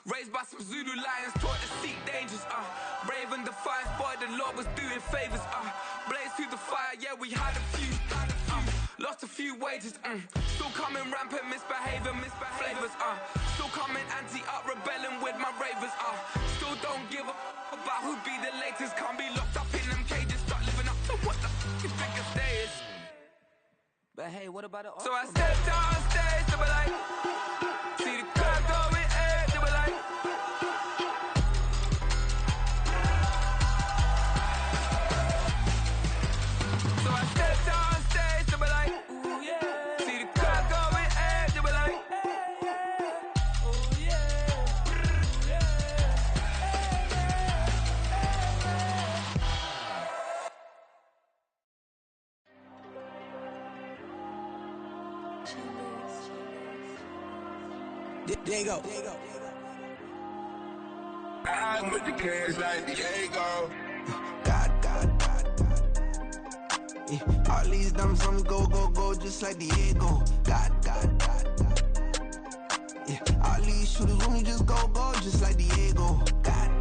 Raised by some Zulu lions, taught to seek dangers, brave and defiant, boy, the Lord was doing favors, blaze through the fire, yeah, we had a few, lost a few wages, still coming rampant, misbehaving, flavors, still coming anti-up, rebelling with my ravers, still don't give up about who be the latest, can't be locked up in them cages, start living up to what the f*** you think your day is. But hey, what about it? So I stepped on stage, they were like, see the crowd going, hey, they were like, so I stepped on stage, they were like, ooh yeah, see the crowd going, hey, they were like, ooh yeah, Diego. I'm with the cash like Diego. God. Yeah, all these dummies on me go, just like Diego. God. Yeah, all these shooters on me just go, just like Diego. God.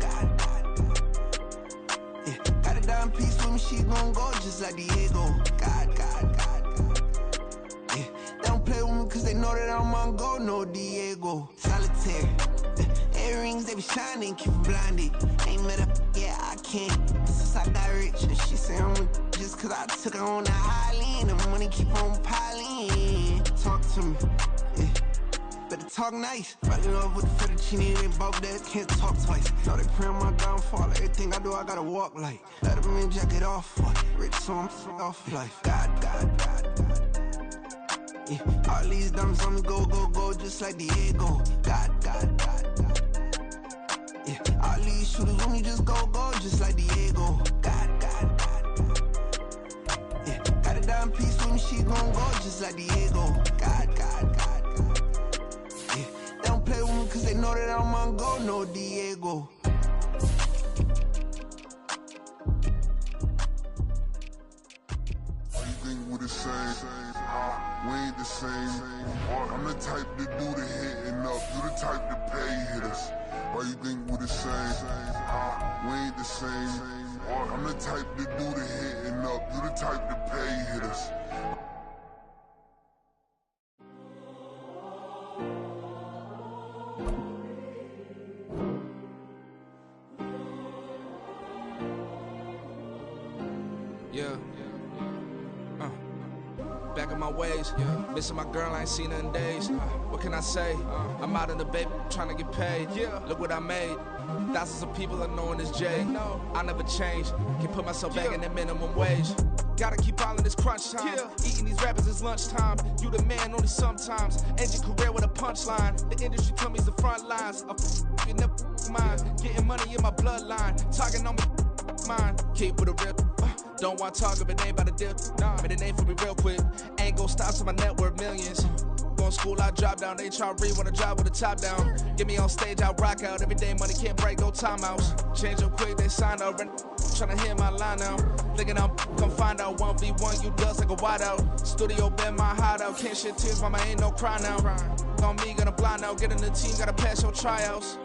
Yeah, got a dime piece with me, she gon' go just like Diego. God. Yeah, they don't play with me cause they know that I'm on go, no Diego. Solitaire. Earrings, they be shining, keep blinded. Ain't met up, yeah, I can't. Since I got rich, and she say I'm just cause I took her on the island. The money keep on piling. Talk to me, yeah. Better talk nice. Falling off with the fettuccine, they both dead, can't talk twice. Know they praying my downfall, everything I do, I gotta walk like. Let them in, jacket off, rich, so I'm off life. God. Yeah, all these dummies on me go, just like Diego. God. Yeah, all these shooters on me just go, just like Diego. God. Yeah, got a dime piece with me, she gon' go just like Diego. God. Yeah, they don't play with me cause they know that I'm on go, no Diego. You think we the same? We ain't the same. I'm the type to do the hitting up, you the type to pay hitters. Why you think we the same? We ain't the same. I'm the type to do the hitting up, you the type to pay hitters. Yeah. Back in my ways, missing my girl, I ain't seen her in days. What can I say? I'm out in the baby, trying to get paid. Look what I made. Thousands of people are knowing this J. I never change. Can put myself back in the minimum wage. Gotta keep all in this crunch time. Eating these rappers is lunchtime. You the man only sometimes. End your career with a punchline. The industry tell me's the front lines. You never mine. Getting money in my bloodline. Talking on me, mine. Keep with a rip. Don't want to talk if it ain't about a dip. Made a name for me real quick. Ain't gon' stop till my net worth millions. Going school, I drop down. They try to read when I drop with the top down. Get me on stage, I rock out. Every day money can't break, go timeouts. Change up quick, they sign up. Tryna hear my line now. Thinking I'm come find out 1v1, you dust like a wideout. Studio been my hideout. Can't shed tears, mama ain't no cry now. On me, gonna blind out. Get in the team, gotta pass your tryouts.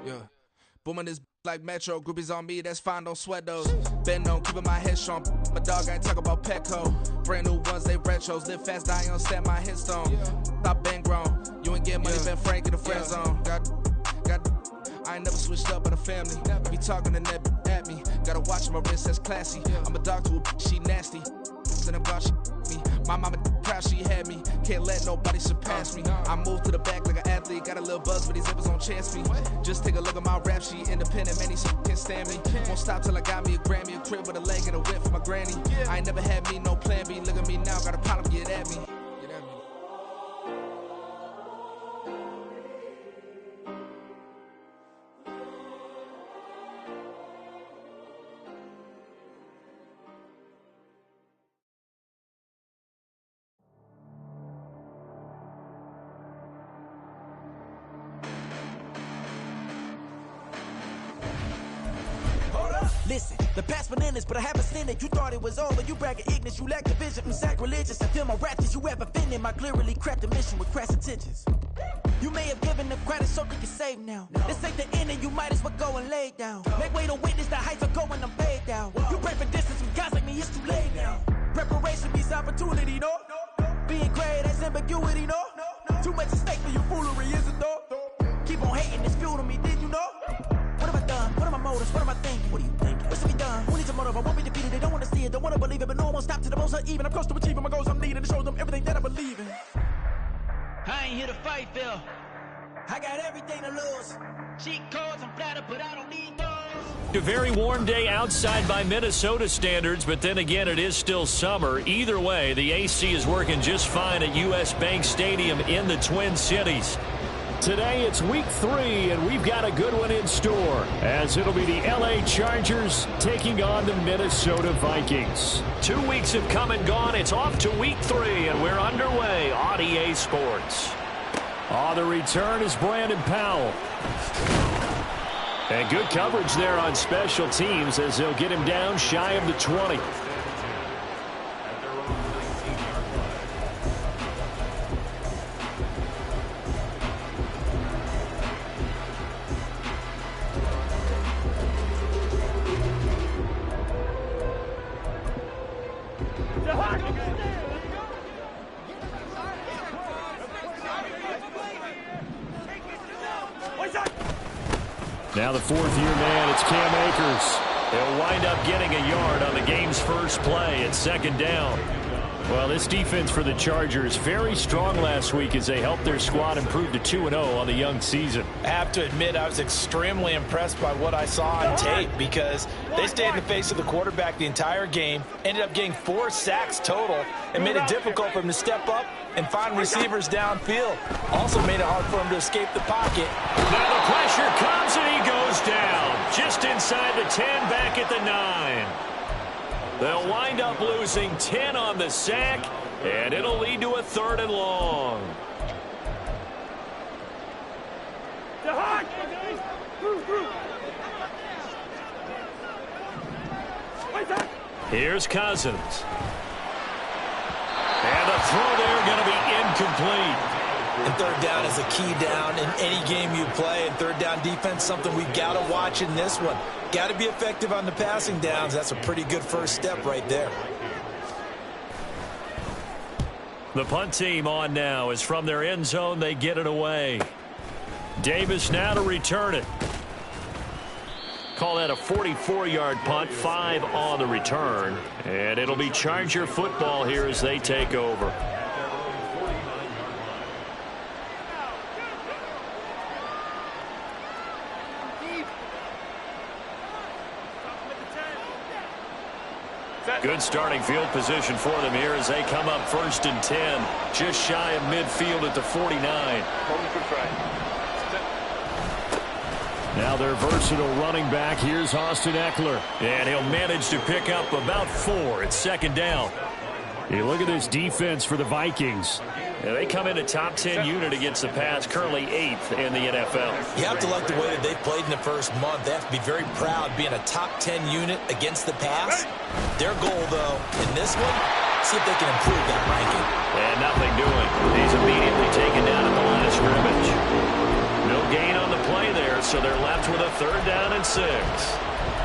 Yeah. Booming this like Metro, groupies on me, that's fine, don't sweat those. Been on, keeping my head strong. My dog, I ain't talk about Petco. Brand new ones, they retros. Live fast, die on set, my headstone. Stop been grown. You ain't getting money, been Frank in the friend zone. Got, I ain't never switched up on the family. Be talking to that at me. Gotta watch my wrist, that's classy. I'm a dog to a she nasty. And I'm glad she me. My mama proud she had me. Can't let nobody surpass me. I moved to the back like an athlete. Got a little buzz, but these zippers don't chance me. Just take a look at my rap sheet. Independent, man, these can't stand me. Won't stop till I got me a Grammy, a crib with a leg and a whip for my granny. I ain't never had me no plan B. Look at me now, got a problem, get at me. Listen, the past bananas, but I haven't seen it. You thought it was over, you bragging ignorance, you lack the vision. I'm sacrilegious, I feel my wrath as you ever offended. My clearly crafted mission with crass intentions. You may have given the credit so they can save now. This ain't the end and you might as well go and lay down. Make way to witness the heights are going, I'm paid down. You pray for distance with guys like me, it's too late now. Preparation means opportunity, no? Being great, that's ambiguity, no? Too much at stake for your foolery, is it though? Keep on hating, it's fuel to me, did you know? What have I done? What are my motives? What am I thinking? What are you thinking? What's to be done? Who needs a motive? I won't be defeated, they don't want to see it, don't want to believe it. But no one won't stop to the most even. I'm close to achieving my goals, I'm needing to show them everything that I believe in. I ain't here to fight, Phil. I got everything to lose. Cheat codes, I'm flattered, but I don't need those. A very warm day outside by Minnesota standards, but then again, it is still summer. Either way, the AC is working just fine at U.S. Bank Stadium in the Twin Cities. Today, it's week 3, and we've got a good one in store, as it'll be the L.A. Chargers taking on the Minnesota Vikings. 2 weeks have come and gone. It's off to week 3, and we're underway on EA Sports. On the return is Brandon Powell. And good coverage there on special teams as they'll get him down shy of the 20. Now the fourth-year man, it's Cam Akers. He'll wind up getting a yard on the game's first play at second down. Well, this defense for the Chargers very strong last week as they helped their squad improve to 2-0 on the young season. I have to admit I was extremely impressed by what I saw on tape because they stayed in the face of the quarterback the entire game, ended up getting 4 sacks total, and made it difficult for him to step up and find receivers downfield. Also made it hard for him to escape the pocket. Now the pressure comes and he goes down just inside the 10, back at the 9. They'll wind up losing 10 on the sack, and it'll lead to a 3rd and long. Here's Cousins. And the throw there going to be incomplete. And third down is a key down in any game you play. And third down defense, something we've got to watch in this one. Got to be effective on the passing downs. That's a pretty good first step right there. The punt team on now is from their end zone. They get it away. Davis now to return it. Call that a 44-yard punt, 5 on the return. And it'll be Charger football here as they take over. Good starting field position for them here as they come up 1st and 10, just shy of midfield at the 49. Now their versatile running back, here's Austin Eckler. And he'll manage to pick up about 4 at second down. You look at this defense for the Vikings. Yeah, they come in a top 10 unit against the pass, currently 8th in the NFL. You have to like the way that they've played in the first month. They have to be very proud being a top 10 unit against the pass. Their goal, though, in this one, see if they can improve that ranking. And nothing doing. He's immediately taken down at the line of scrimmage. No gain on the play there, so they're left with a 3rd down and 6.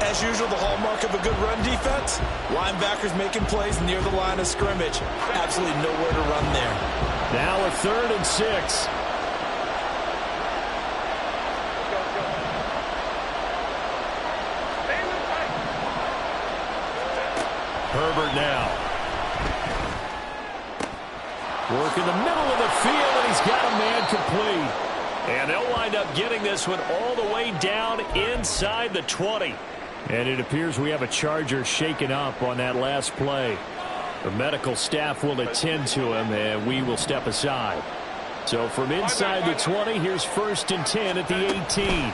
As usual, the hallmark of a good run defense, linebackers making plays near the line of scrimmage. Absolutely nowhere to run there. Now a 3rd and 6. Herbert now. Work in the middle of the field, and he's got a man complete. And they'll wind up getting this one all the way down inside the 20. And it appears we have a Charger shaken up on that last play. The medical staff will attend to him, and we will step aside. So from inside the 20, here's 1st and 10 at the 18.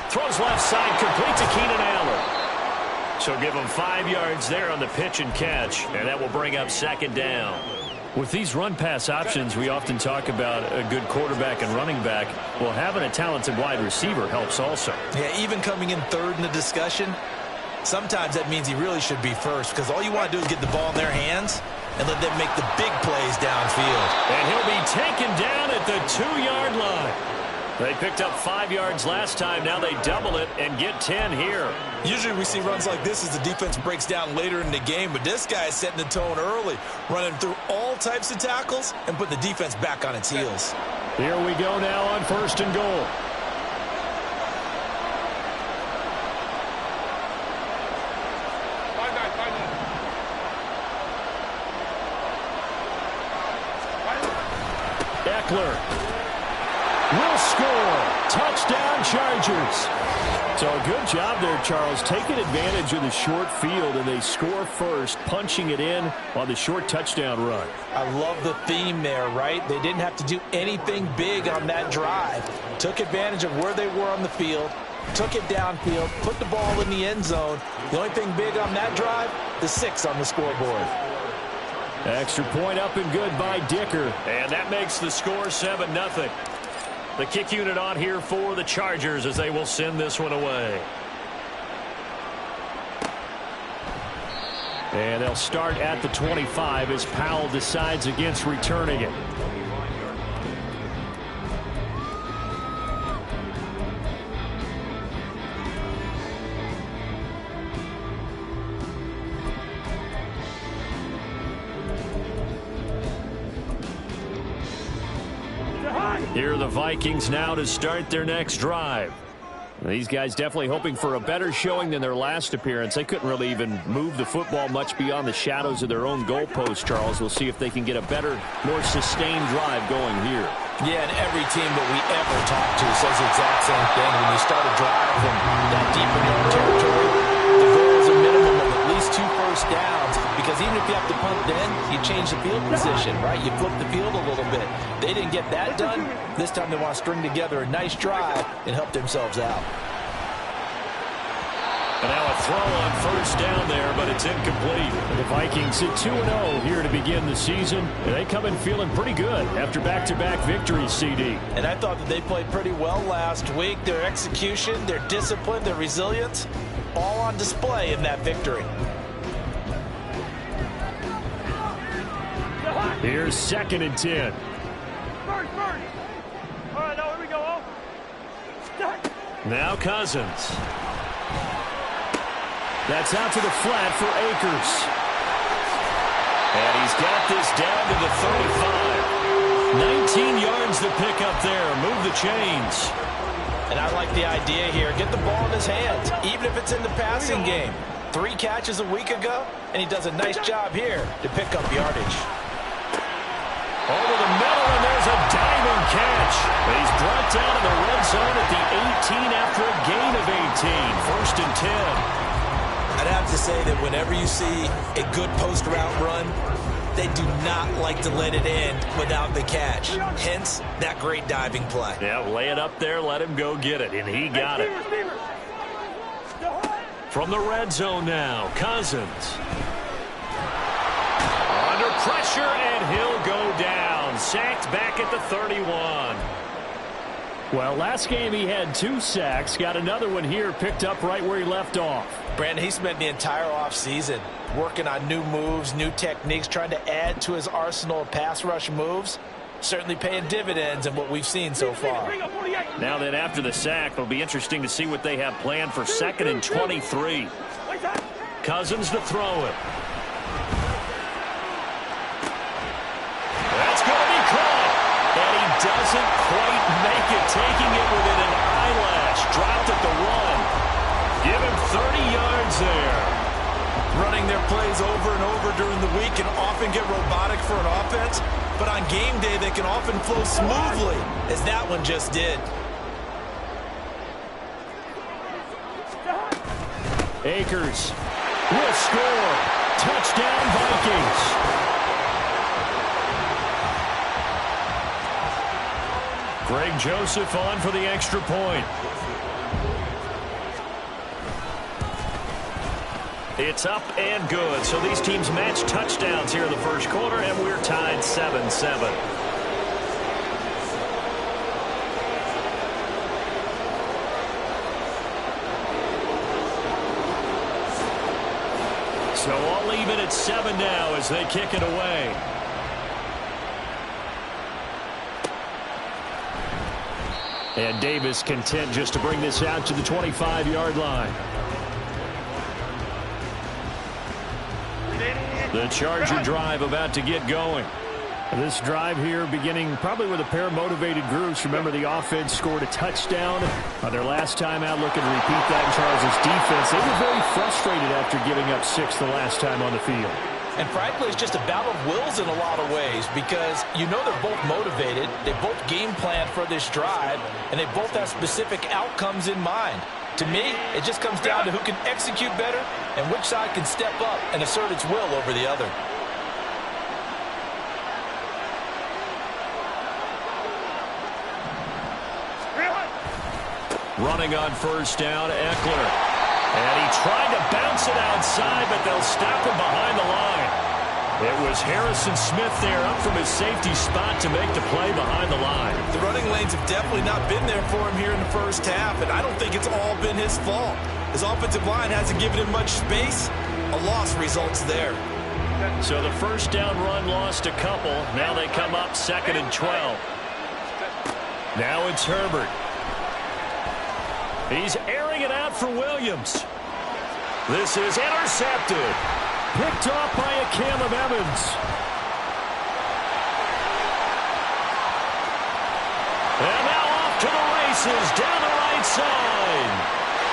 Throws left side, complete to Keenan Allen. So give him 5 yards there on the pitch and catch, and that will bring up 2nd down. With these run-pass options, we often talk about a good quarterback and running back. Well, having a talented wide receiver helps also. Yeah, even coming in third in the discussion, sometimes that means he really should be first, because all you want to do is get the ball in their hands and let them make the big plays downfield. And he'll be taken down at the 2-yard line. They picked up 5 yards last time. Now they double it and get 10 here. Usually we see runs like this as the defense breaks down later in the game, but this guy is setting the tone early, running through all types of tackles and putting the defense back on its heels. Here we go now on 1st and goal. Eckler will score. Touchdown, Chargers. So a good job there, Charles, taking advantage of the short field, and they score first, punching it in on the short touchdown run. I love the theme there, right? They didn't have to do anything big on that drive. Took advantage of where they were on the field, took it downfield, put the ball in the end zone. The only thing big on that drive, the 6 on the scoreboard. Extra point up and good by Dicker, and that makes the score 7-0. The kick unit on here for the Chargers as they will send this one away. And they'll start at the 25 as Powell decides against returning it. Here are the Vikings now to start their next drive. These guys definitely hoping for a better showing than their last appearance. They couldn't really even move the football much beyond the shadows of their own goalpost, Charles. We'll see if they can get a better, more sustained drive going here. Yeah, and every team that we ever talk to says the exact same thing. When you start a drive from that deep in your own territory, the goal is a minimum of at least 2 first downs, because even if you have to punt then, you change the field position, right? You flip the field a little bit. They didn't get that done. This time they want to string together a nice drive and help themselves out. And now a throw on 1st down there, but it's incomplete. The Vikings at 2-0 here to begin the season. And they come in feeling pretty good after back-to-back victories, CD. And I thought that they played pretty well last week. Their execution, their discipline, their resilience, all on display in that victory. Here's 2nd and 10. First. All right, now here we go. Now Cousins. That's out to the flat for Akers. And he's got this down to the 35. 19 yards to pick up there. Move the chains. And I like the idea here. Get the ball in his hands, even if it's in the passing game. 3 catches a week ago, and he does a nice job here to pick up yardage. Over the middle, and there's a diving catch. He's brought down in the red zone at the 18 after a gain of 18. 1st and 10. I'd have to say that whenever you see a good post-route run, they do not like to let it end without the catch. Hence, that great diving play. Yeah, lay it up there, let him go get it, and he got it. From the red zone now, Cousins. Under pressure, and he'll go down. Sacked back at the 31. Well, last game he had 2 sacks. Got another one here, picked up right where he left off. Brandon, he spent the entire offseason working on new moves, new techniques, trying to add to his arsenal of pass rush moves. Certainly paying dividends in what we've seen so far. Now then, after the sack, it'll be interesting to see what they have planned for 2nd and 23. Cousins to throw it. That's going to be caught. And he doesn't quite make it, taking it within an eyelash. Dropped at the 1. Give him 30 yards there. Running their plays over and over during the week can often get robotic for an offense, but on game day they can often flow smoothly, as that one just did. Akers will score. Touchdown, Vikings. Greg Joseph on for the extra point. It's up and good. So these teams match touchdowns here in the first quarter, and we're tied 7-7. So all even at 7 now as they kick it away. And Davis content just to bring this out to the 25-yard line. The Charger drive about to get going. This drive here beginning probably with a pair of motivated groups. Remember, the offense scored a touchdown on their last time out, looking to repeat that in Charles' defense. They were very frustrated after giving up 6 the last time on the field. And frankly, it's just a battle of wills in a lot of ways because you know they're both motivated, they both game plan for this drive, and they both have specific outcomes in mind. To me, it just comes down to who can execute better and which side can step up and assert its will over the other. Running on first down, Eckler. And he tried to bounce it outside, but they'll stop him behind the line. It was Harrison Smith there up from his safety spot to make the play behind the line. The running lanes have definitely not been there for him here in the first half, and I don't think it's all been his fault. His offensive line hasn't given him much space. A loss results there. So the first down run lost a couple. Now they come up 2nd and 12. Now it's Herbert. He's airing it out for Williams. This is intercepted. Picked off by a Caleb Evans. And now off to the races down the right side.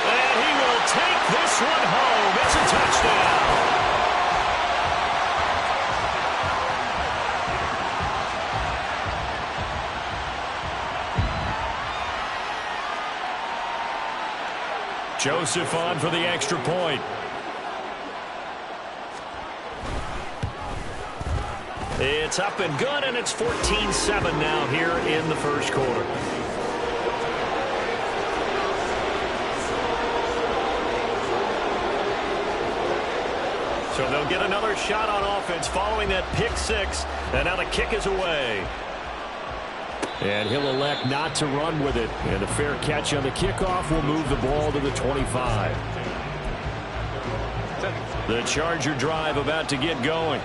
And he will take this one home. It's a touchdown. Joseph on for the extra point. It's up and good, and it's 14-7 now here in the first quarter. So they'll get another shot on offense following that pick 6, and now the kick is away. And he'll elect not to run with it. And a fair catch on the kickoff will move the ball to the 25. The Charger drive about to get going.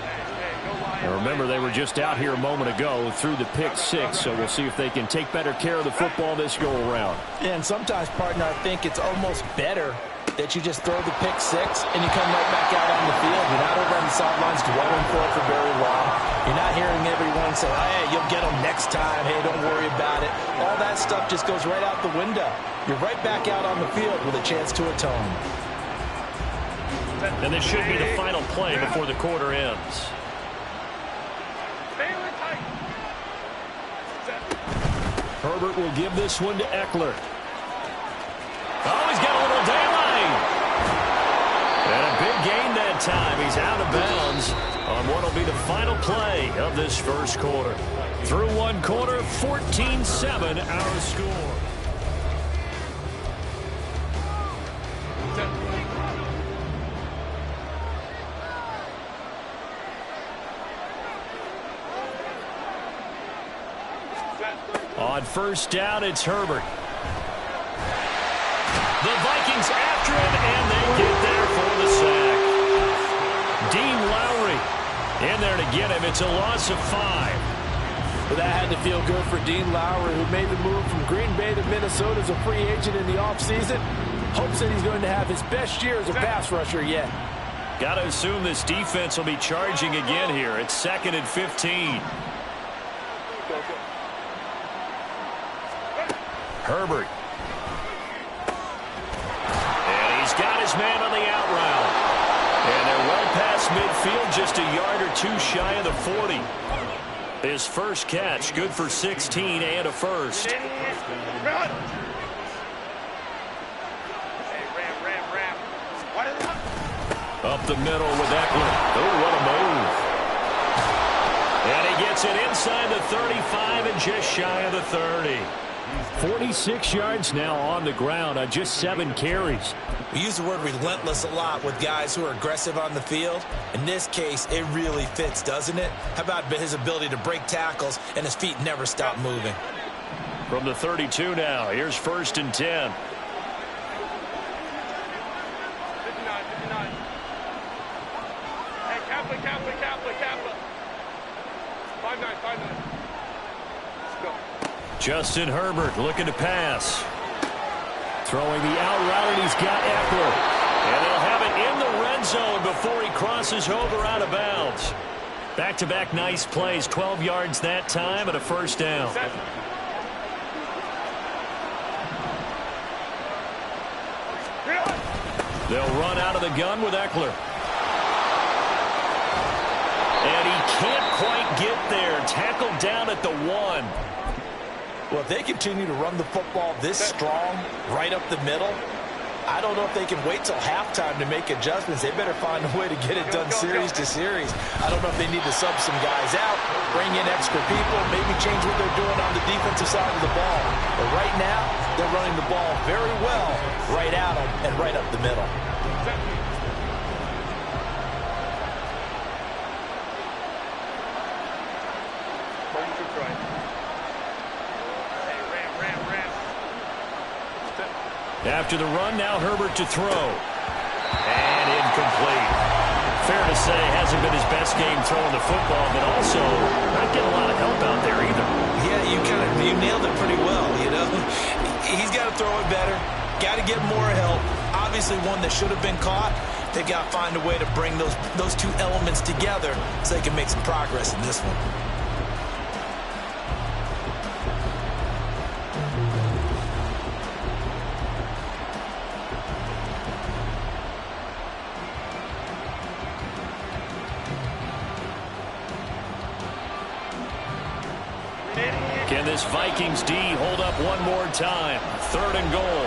And remember, they were just out here a moment ago through the pick 6, so we'll see if they can take better care of the football this go-around. Yeah, and sometimes, partner, I think it's almost better that you just throw the pick 6 and you come right back out on the field. You're not over on the sidelines dwelling for it for very long. You're not hearing everyone say, hey, you'll get them next time. Hey, don't worry about it. All that stuff just goes right out the window. You're right back out on the field with a chance to atone. And this should be the final play before the quarter ends. Herbert will give this one to Eckler. Oh, he's got a little daylight. And a big gain that time. He's out of bounds on what will be the final play of this first quarter. Through one quarter, 14-7 our score. On first down, it's Herbert. The Vikings after him, and they get there for the sack. Dean Lowry in there to get him. It's a loss of 5. But that had to feel good for Dean Lowry, who made the move from Green Bay to Minnesota as a free agent in the offseason. Hopes that he's going to have his best year as a pass rusher yet. Got to assume this defense will be charging again here. It's 2nd and 15. Herbert. And he's got his man on the out route. And they're well past midfield, just a yard or 2 shy of the 40. His first catch, good for 16 and a first. Up the middle with Eckler. Oh, what a move. And he gets it inside the 35 and just shy of the 30. 46 yards now on the ground on just 7 carries. We use the word relentless a lot with guys who are aggressive on the field. In this case, it really fits, doesn't it? How about his ability to break tackles and his feet never stop moving? From the 32 now, here's 1st and 10. 59. Hey, Kaplan. 5-9. Let's go. Justin Herbert looking to pass. Throwing the out route, and he's got Eckler. And they'll have it in the red zone before he crosses over out of bounds. Back-to-back nice plays, 12 yards that time and a 1st down. They'll run out of the gun with Eckler. And he can't quite get there. Tackled down at the 1. Well, if they continue to run the football this strong, right up the middle, I don't know if they can wait till halftime to make adjustments. They better find a way to get it done series to series. I don't know if they need to sub some guys out, bring in extra people, maybe change what they're doing on the defensive side of the ball. But right now, they're running the ball very well right at them and right up the middle. After the run, now Herbert to throw. And incomplete. Fair to say, hasn't been his best game throwing the football, but also not getting a lot of help out there either. Yeah, you nailed it pretty well, you know. He's got to throw it better. Got to get more help. Obviously one that should have been caught. They've got to find a way to bring those two elements together so they can make some progress in this one. Can this Vikings D hold up one more time? 3rd and goal.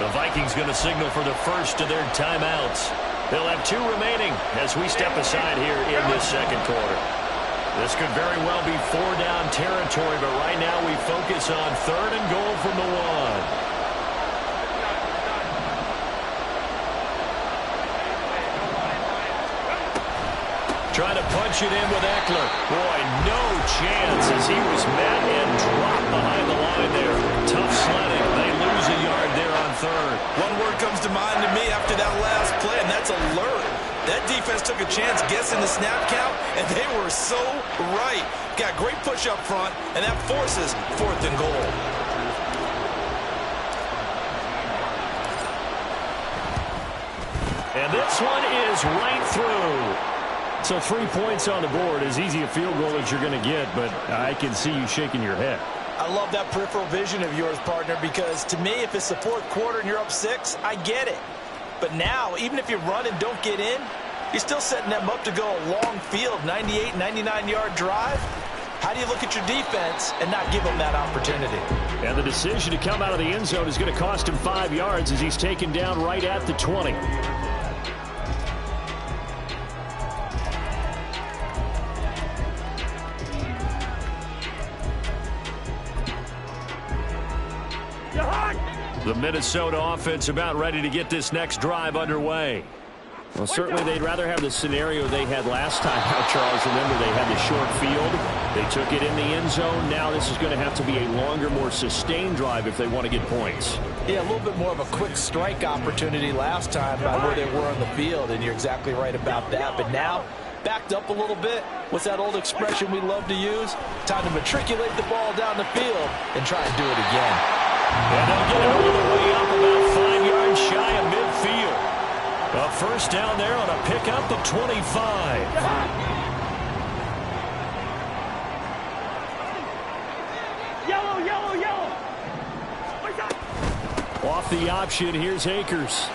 The Vikings going to signal for the first of their timeouts. They'll have 2 remaining as we step aside here in this 2nd quarter. This could very well be 4-down territory, but right now we focus on 3rd and goal from the 1. Trying to punch it in with Eckler. Boy, no chance as he was met and dropped behind the line there. Tough sledding. They lose a yard there on 3rd. One word comes to mind to me after that last play, and that's alert. That defense took a chance guessing the snap count, and they were so right. Got great push up front, and that forces 4th and goal. And this one is right through. So 3 points on the board, as easy a field goal as you're going to get, but I can see you shaking your head. I love that peripheral vision of yours, partner, because to me, if it's the 4th quarter and you're up 6, I get it. But now, even if you run and don't get in, you're still setting them up to go a long field, 98, 99-yard drive. How do you look at your defense and not give them that opportunity? And the decision to come out of the end zone is going to cost him 5 yards as he's taken down right at the 20. The Minnesota offense about ready to get this next drive underway. Well, certainly they'd rather have the scenario they had last time out, Charles. Remember, they had the short field. They took it in the end zone. Now this is going to have to be a longer, more sustained drive if they want to get points. Yeah, a little bit more of a quick strike opportunity last time by where they were on the field, and you're exactly right about that. But now, backed up a little bit. What's that old expression we love to use? Time to matriculate the ball down the field and try and do it again. And they'll get it all the way up about 5 yards shy of midfield. A 1st down there on a pickup of 25. Yellow. Off the option, here's Akers.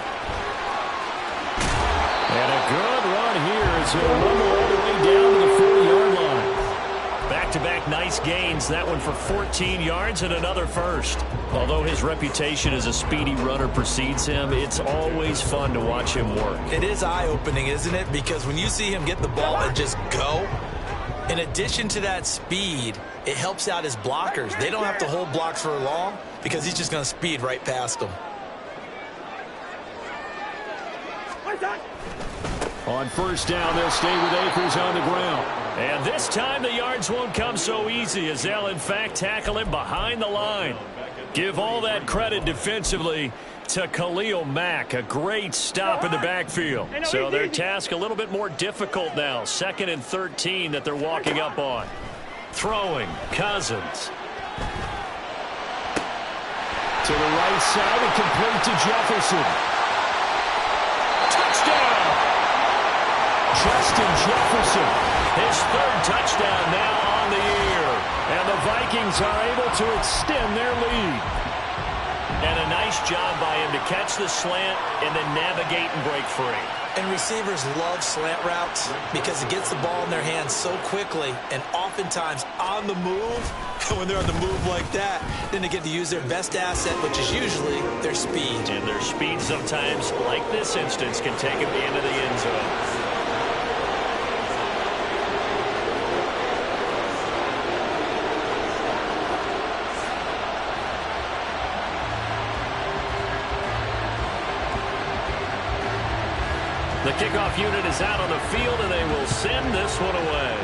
And a good run here as he'll rumble all the way down to the 40-yard line. Back-to-back nice gains. That one for 14 yards and another 1st. Although his reputation as a speedy runner precedes him, it's always fun to watch him work. It is eye-opening, isn't it? Because when you see him get the ball and just go, in addition to that speed, it helps out his blockers. They don't have to hold blocks for long because he's just going to speed right past them. On first down, they'll stay with Akers on the ground. And this time the yards won't come so easy as they'll, in fact, tackle him behind the line. Give all that credit defensively to Khalil Mack. A great stop in the backfield. So their task a little bit more difficult now. 2nd and 13 that they're walking up on. Throwing, Cousins. To the right side and complete to Jefferson. Touchdown! Justin Jefferson. His 3rd touchdown now on the year. And the Vikings are able to extend their lead. And a nice job by him to catch the slant and then navigate and break free. And receivers love slant routes because it gets the ball in their hands so quickly and oftentimes on the move. And when they're on the move like that, then they get to use their best asset, which is usually their speed. And their speed sometimes, like this instance, can take them into the end zone. The kickoff unit is out on the field, and they will send this one away.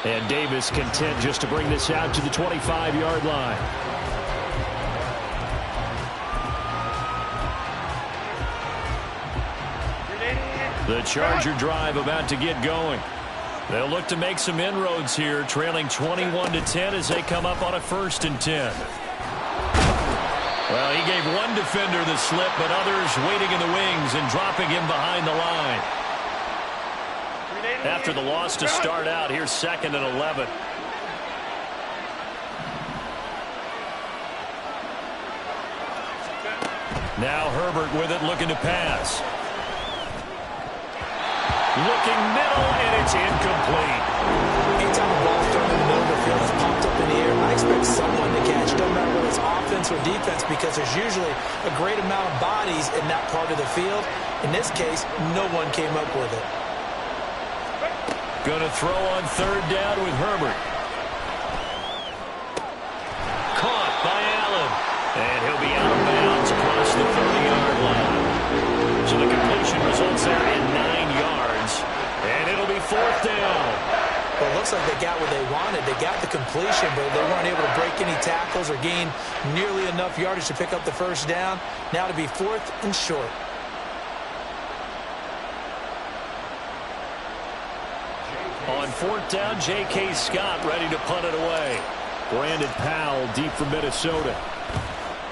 And Davis content just to bring this out to the 25-yard line. The Charger drive about to get going. They'll look to make some inroads here, trailing 21-10 as they come up on a 1st and 10. Well, he gave one defender the slip, but others waiting in the wings and dropping him behind the line. After the loss to start out, here's 2nd and 11. Now Herbert with it, looking to pass. Looking middle, and it's incomplete. Anytime a ball's thrown in the middle of the field, it's popped up in the air, I expect someone to catch, no matter whether it's offense or defense, because there's usually a great amount of bodies in that part of the field. In this case, no one came up with it. Going to throw on 3rd down with Herbert. Caught by Allen. And he'll be out of bounds across the 30-yard line. So the completion results there in 9 yards. And it'll be 4th down. Well, it looks like they got what they wanted. They got the completion, but they weren't able to break any tackles or gain nearly enough yardage to pick up the 1st down. Now to be 4th and short. On 4th down, J.K. Scott ready to punt it away. Brandon Powell deep from Minnesota.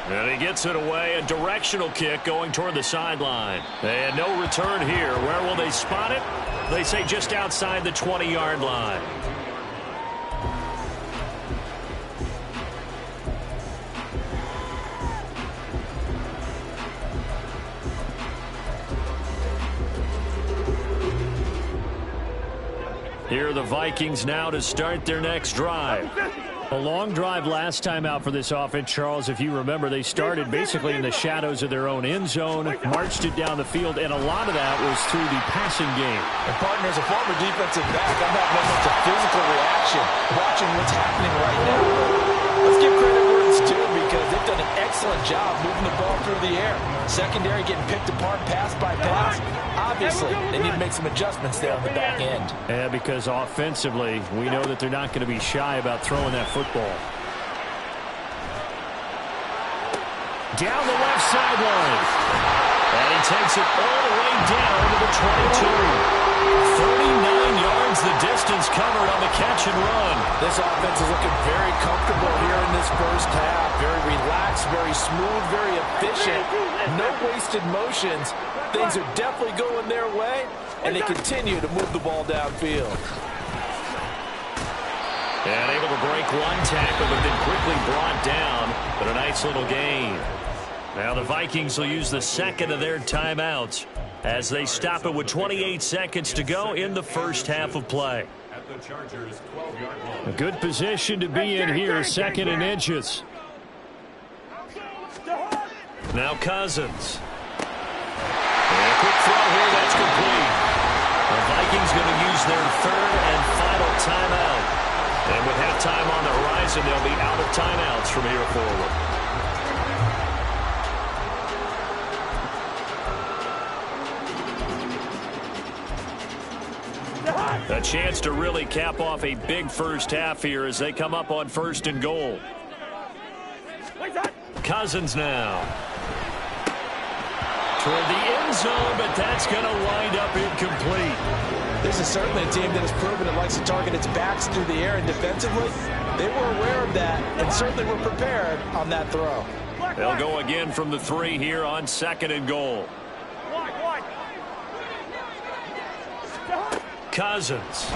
And he gets it away. A directional kick going toward the sideline. And no return here. Where will they spot it? They say just outside the 20-yard line. Here are the Vikings now to start their next drive. A long drive last time out for this offense, Charles. If you remember, they started basically in the shadows of their own end zone, marched it down the field, and a lot of that was through the passing game. And partner, as a former defensive back, I'm not much a physical reaction watching what's happening right now. Let's give credit where it's due because they've done an excellent job moving the ball through the air. Secondary getting picked apart pass by pass. Obviously, they need to make some adjustments there on the back end. Yeah, because offensively, we know that they're not going to be shy about throwing that football. Down the left sideline. And he takes it all the way down to the 22. 39 yards the distance covered on the catch and run. This offense is looking very comfortable here in this 1st half. Very relaxed, very smooth, very efficient. No wasted motions. Things are definitely going their way, and they continue to move the ball downfield. And able to break one tackle, but then quickly brought down. But a nice little gain. Now the Vikings will use the 2nd of their timeouts as they stop it with 28 seconds to go in the 1st half of play. A good position to be in here, 2nd and inches. Now Cousins. And a quick throw here, that's complete. The Vikings going to use their 3rd and final timeout. And with halftime on the horizon, they'll be out of timeouts from here forward. chance to really cap off a big first half here as they come up on 1st and goal. Cousins now. Toward the end zone, but that's going to wind up incomplete. This is certainly a team that has proven it likes to target its backs through the air, and defensively, they were aware of that and certainly were prepared on that throw. They'll go again from the 3 here on 2nd and goal. Cousins.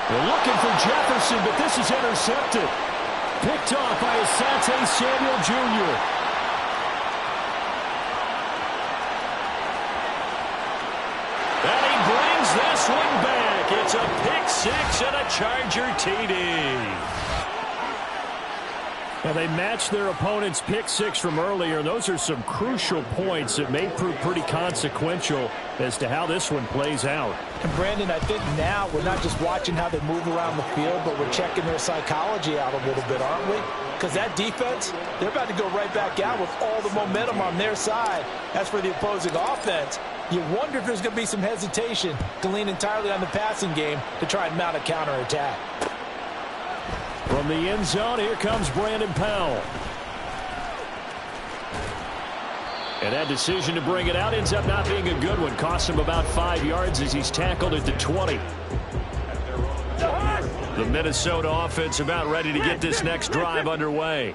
They're looking for Jefferson, but this is intercepted. Picked off by Asante Samuel Jr. And he brings this one back. It's a pick 6 and a Charger TD. Well, they matched their opponent's pick 6 from earlier. Those are some crucial points that may prove pretty consequential as to how this one plays out. And Brandon, I think now we're not just watching how they move around the field, but we're checking their psychology out a little bit, aren't we? Because that defense, they're about to go right back out with all the momentum on their side. As for the opposing offense, you wonder if there's going to be some hesitation to lean entirely on the passing game to try and mount a counterattack. From the end zone, here comes Brandon Powell. And that decision to bring it out ends up not being a good one. Costs him about 5 yards as he's tackled at the 20. The Minnesota offense about ready to get this next drive underway.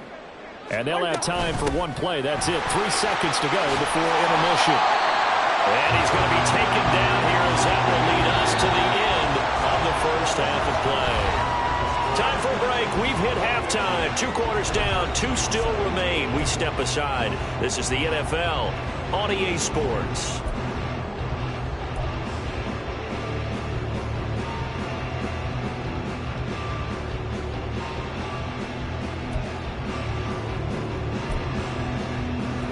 And they'll have time for one play. That's it. 3 seconds to go before intermission. And he's going to be taken down here as that will lead us to the end of the first half of play. Time for a break. We've hit halftime. 2 quarters down. 2 still remain. We step aside. This is the NFL on EA Sports.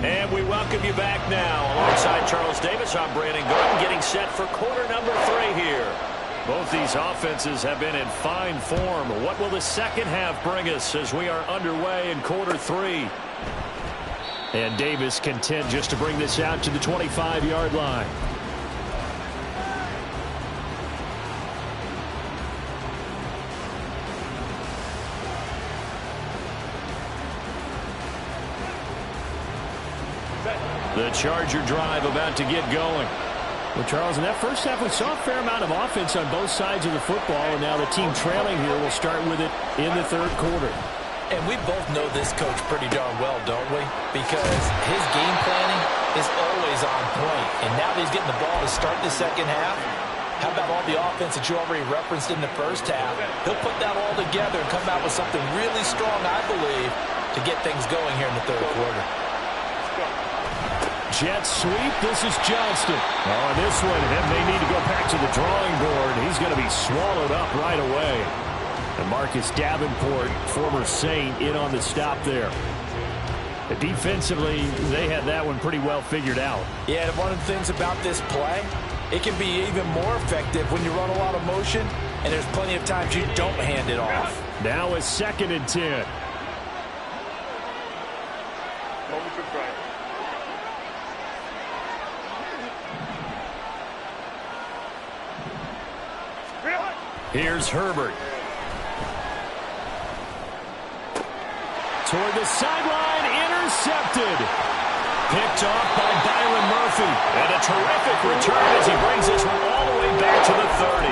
And we welcome you back now. Alongside Charles Davis, I'm Brandon Garden, getting set for quarter number 3 here. Both these offenses have been in fine form. What will the second half bring us as we are underway in quarter 3? And Davis content just to bring this out to the 25-yard line. The Charger drive about to get going. Well, Charles, in that first half, we saw a fair amount of offense on both sides of the football, and now the team trailing here will start with it in the 3rd quarter. And we both know this coach pretty darn well, don't we? Because his game planning is always on point. And now that he's getting the ball to start the second half, how about all the offense that you already referenced in the first half? He'll put that all together and come out with something really strong, I believe, to get things going here in the 3rd quarter. Jet sweep. This is Johnston. Oh, and this one, and they need to go back to the drawing board. He's going to be swallowed up right away. And Marcus Davenport, former Saint, in on the stop there. But defensively, they had that one pretty well figured out. Yeah, and one of the things about this play, it can be even more effective when you run a lot of motion, and there's plenty of times you don't hand it off. Now a 2nd and 10. Here's Herbert. Toward the sideline, intercepted. Picked off by Byron Murphy. And a terrific return as he brings this one all the way back to the 30.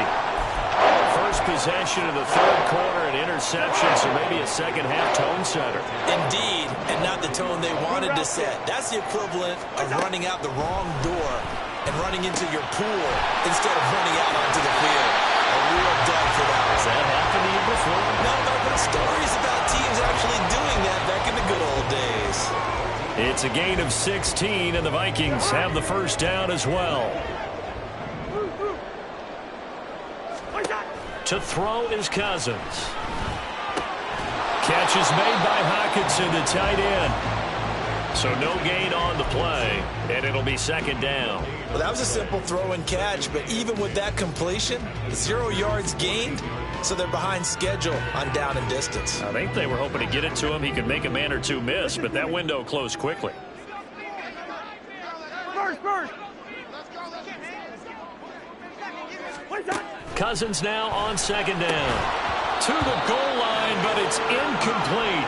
First possession of the 3rd quarter, an interception, so maybe a second half tone setter. Indeed, and not the tone they wanted to set. That's the equivalent of running out the wrong door and running into your pool instead of running out onto the field. A real dud for that. Has that happened to you before? No, but I've heard stories about teams actually doing that back in the good old days. It's a gain of 16, and the Vikings have the first down as well. To throw is Cousins. Catch is made by Hockenson, the tight end. So no gain on the play, and it'll be 2nd down. Well, that was a simple throw and catch, but even with that completion, 0 yards gained, so they're behind schedule on down and distance. I think they were hoping to get it to him. He could make a man or two miss, but that window closed quickly. First. Cousins now on second down. To the goal line, but it's incomplete.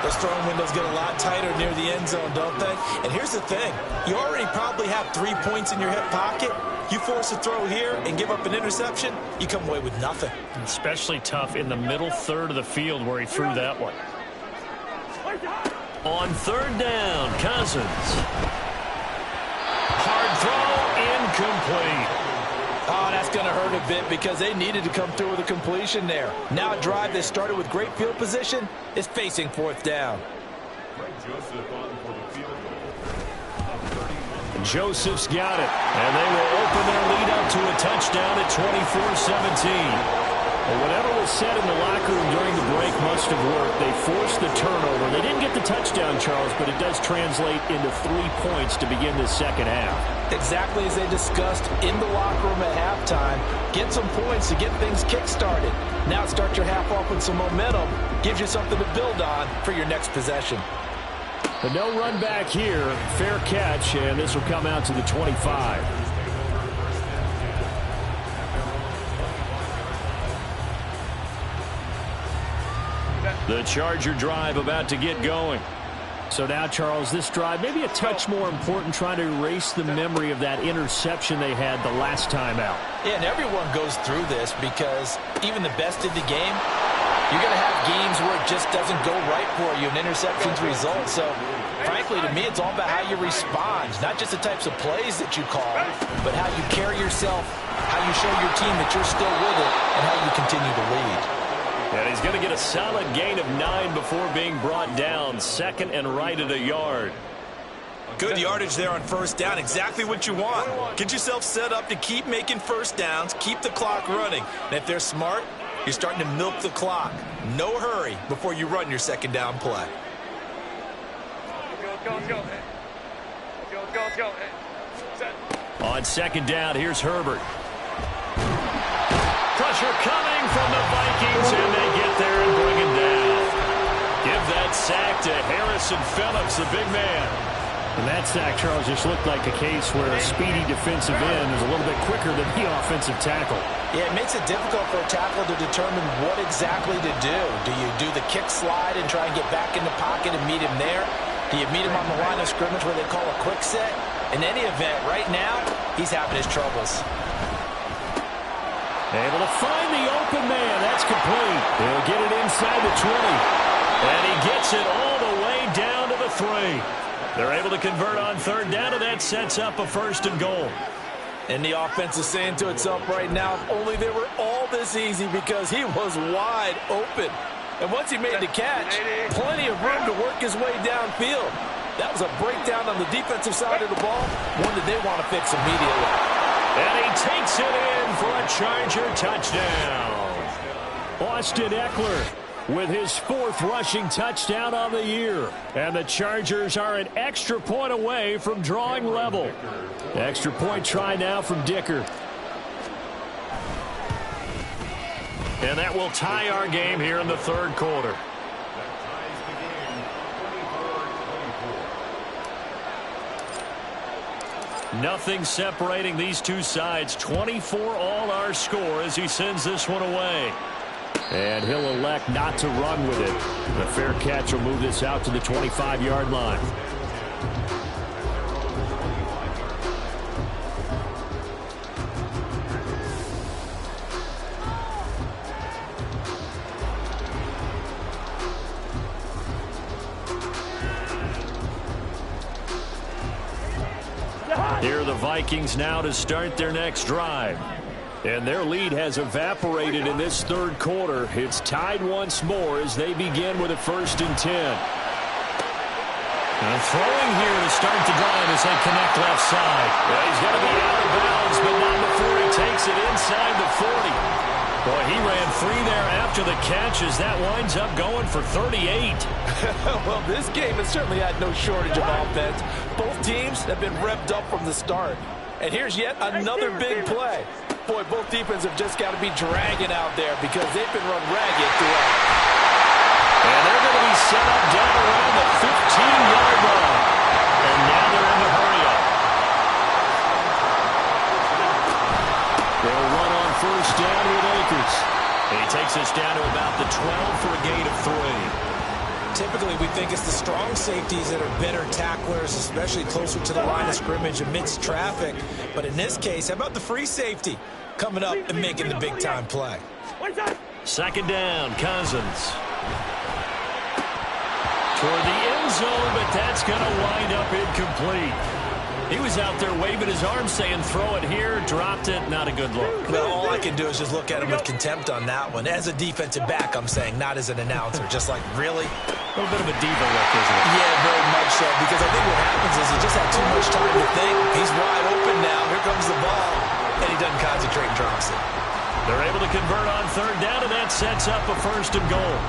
Those throwing windows get a lot tighter near the end zone, don't they? And here's the thing. You already probably have 3 points in your hip pocket. You force a throw here and give up an interception, you come away with nothing. Especially tough in the middle third of the field where he threw that one. On third down, Cousins. Hard throw, incomplete. Oh, that's going to hurt a bit because they needed to come through with a completion there. Now a drive that started with great field position is facing fourth down. Joseph's got it, and they will open their lead up to a touchdown at 24-17. Well, whatever was said in the locker room during the break must have worked. They forced the turnover. They didn't get the touchdown, Charles, but it does translate into 3 points to begin the second half. Exactly as they discussed in the locker room at halftime. Get some points to get things kick-started. Now start your half off with some momentum. Gives you something to build on for your next possession. But no run back here. Fair catch, and this will come out to the 25. The Charger drive about to get going. So now, Charles, this drive maybe a touch more important, trying to erase the memory of that interception they had the last time out. Yeah, and everyone goes through this because even the best in the game, you're going to have games where it just doesn't go right for you, and interceptions result. So, frankly, to me, it's all about how you respond, not just the types of plays that you call, but how you carry yourself, how you show your team that you're still with it, and how you continue to lead. And he's going to get a solid gain of 9 before being brought down. Second and right at a yard. Good yardage there on first down. Exactly what you want. Get yourself set up to keep making first downs, keep the clock running. And if they're smart, you're starting to milk the clock. No hurry before you run your second down play. On second down, here's Herbert. Pressure coming from the Vikings, and they get there and bring him down. Give that sack to Harrison Phillips, the big man. And that sack, Charles, just looked like a case where a speedy defensive end is a little bit quicker than the offensive tackle. Yeah, it makes it difficult for a tackle to determine what exactly to do. Do you do the kick slide and try and get back in the pocket and meet him there? Do you meet him on the line of scrimmage where they call a quick set? In any event, right now, he's having his troubles. Able to find the open man. That's complete. He'll get it inside the 20. And he gets it all the way down to the 3. They're able to convert on third down, and that sets up a first and goal. And the offense is saying to itself right now, if only they were all this easy, because he was wide open. And once he made the catch, plenty of room to work his way downfield. That was a breakdown on the defensive side of the ball, one that they want to fix immediately. And he takes it in for a Charger touchdown. Austin Eckler with his 4th rushing touchdown on the year. And the Chargers are an extra point away from drawing level. Extra point try now from Dicker. And that will tie our game here in the third quarter. Nothing separating these two sides. 24 all our score as he sends this one away. And he'll elect not to run with it. The fair catch will move this out to the 25-yard line. Here are the Vikings now to start their next drive. And their lead has evaporated in this third quarter. It's tied once more as they begin with a 1st and 10. And throwing here to start the drive as they connect left side. Well, he's going to be out of bounds, but not before he takes it inside the 40. Boy, he ran free there after the catch as that winds up going for 38. Well, this game has certainly had no shortage of offense. Both teams have been revved up from the start. And here's yet another big play. Boy, both defenses have just got to be dragging out there because they've been run ragged throughout. And they're going to be set up down around the 15-yard line. And now they're in the hurry-up. They'll run on first down takes us down to about the 12 for a gain of 3. Typically, we think it's the strong safeties that are better tacklers, especially closer to the line of scrimmage amidst traffic. But in this case, how about the free safety coming up and making the big-time play? Second down, Cousins. Toward the end zone, but that's going to wind up incomplete. He was out there waving his arms saying, throw it here, dropped it, not a good look. Well, all I can do is just look at him with contempt on that one. As a defensive back, I'm saying, not as an announcer. Just like, really? A little bit of a diva look, isn't it? Yeah, very much so, because I think what happens is he just had too much time to think. He's wide open now. Here comes the ball. And he doesn't concentrate and drops it. They're able to convert on third down, and that sets up a 1st and goal.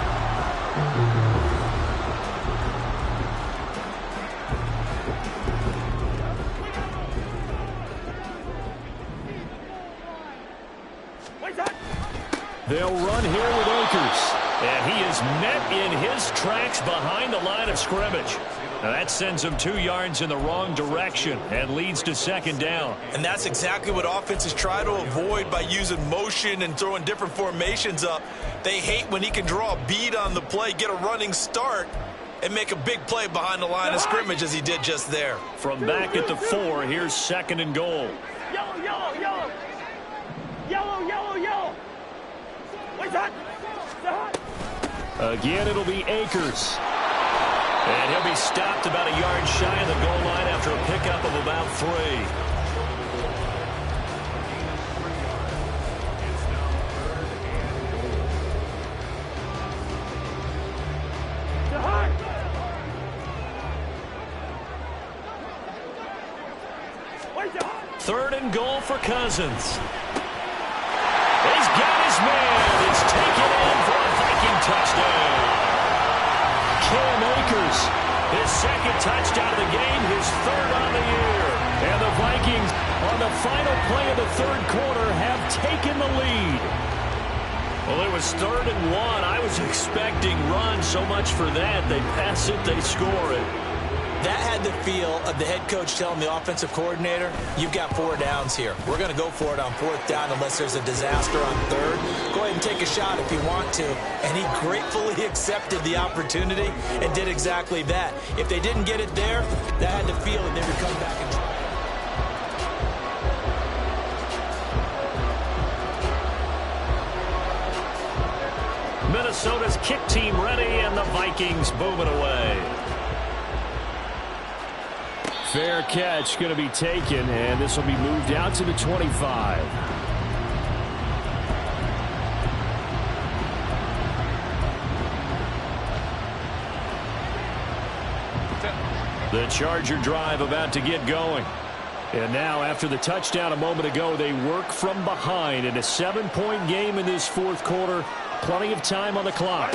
They'll run here with Akers. And he is met in his tracks behind the line of scrimmage. Now that sends him 2 yards in the wrong direction and leads to 2nd down. And that's exactly what offenses try to avoid by using motion and throwing different formations up. They hate when he can draw a bead on the play, get a running start, and make a big play behind the line of scrimmage as he did just there. From back at the 4, here's 2nd and goal. Yellow, yellow, yellow. Yellow, yellow, yellow. What's that? Again, it'll be Akers. And he'll be stopped about a yard shy of the goal line after a pickup of about 3. Third and goal for Cousins. He's got his man. It's taken in for a Viking touchdown. Cam Akers, his 2nd touchdown of the game, his 3rd on the year. And the Vikings, on the final play of the 3rd quarter, have taken the lead. Well, it was 3rd and 1. I was expecting run, so much for that. They pass it, they score it. That had the feel of the head coach telling the offensive coordinator, you've got 4 downs here. We're going to go for it on 4th down unless there's a disaster on 3rd. Go ahead and take a shot if you want to. And he gratefully accepted the opportunity and did exactly that. If they didn't get it there, that had the feel that they would come back and try. Minnesota's kick team ready, and the Vikings moving away. Fair catch going to be taken, and this will be moved out to the 25. The Charger drive about to get going. And now, after the touchdown a moment ago, they work from behind in a 7-point game in this 4th quarter. Plenty of time on the clock.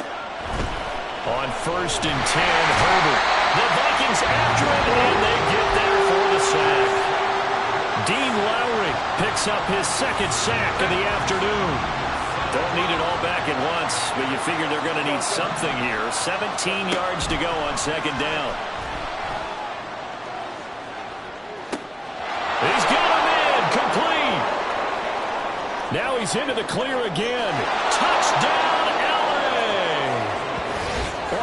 On 1st and 10, Herbert. The Vikings after it, and they get there for the sack. Dean Lowry picks up his 2nd sack of the afternoon. Don't need it all back at once, but you figure they're going to need something here. 17 yards to go on 2nd down. He's got him in, complete. Now he's into the clear again. Touchdown, LA!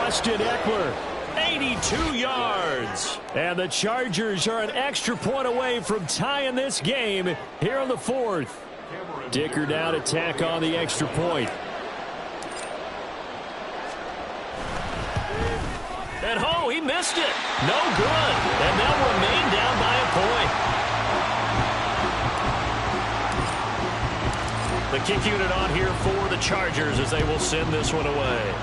Austin Eckler, 82 yards. And the Chargers are an extra point away from tying this game here in the 4th. Dicker down to tack on the extra point. And oh, he missed it. No good. And they'll remain down by a point. The kick unit on here for the Chargers as they will send this one away.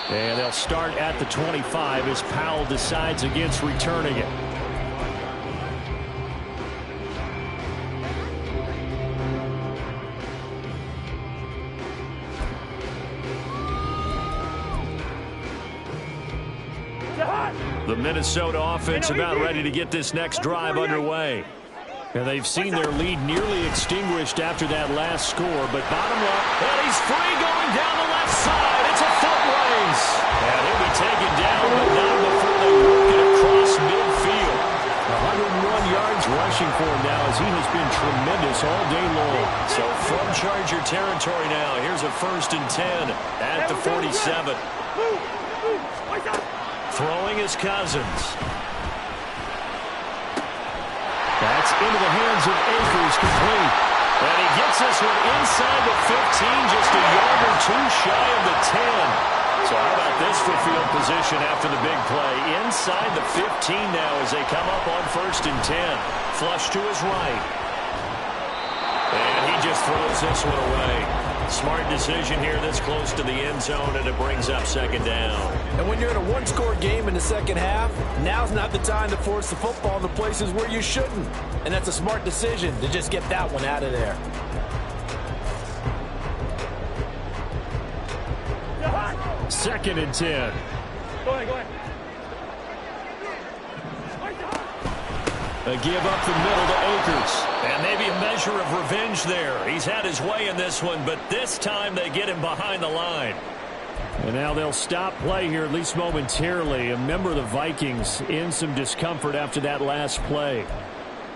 And they'll start at the 25 as Powell decides against returning it. The Minnesota offense about ready to get this next drive underway. And they've seen their lead nearly extinguished after that last score. But bottom line, and he's free going down the left side. It's a foot race. And he'll be taken down, but not before they work it across midfield. 101 yards defense rushing for him now as he has been tremendous all day long. So from Charger territory now, here's a 1st and 10 at the 47. Throwing is Cousins. That's into the hands of Akers, complete. And he gets this one inside the 15, just a yard or two shy of the 10. So how about this for field position after the big play? Inside the 15 now as they come up on 1st and 10. Flush to his right. And he just throws this one away. Smart decision here this close to the end zone, and it brings up 2nd down. And when you're in a one-score game in the second half, now's not the time to force the football in the places where you shouldn't. And that's a smart decision to just get that one out of there. Second and 10. Go ahead. A give up the middle to Akers. And maybe a measure of revenge there. He's had his way in this one, but this time they get him behind the line. And now they'll stop play here, at least momentarily. A member of the Vikings in some discomfort after that last play.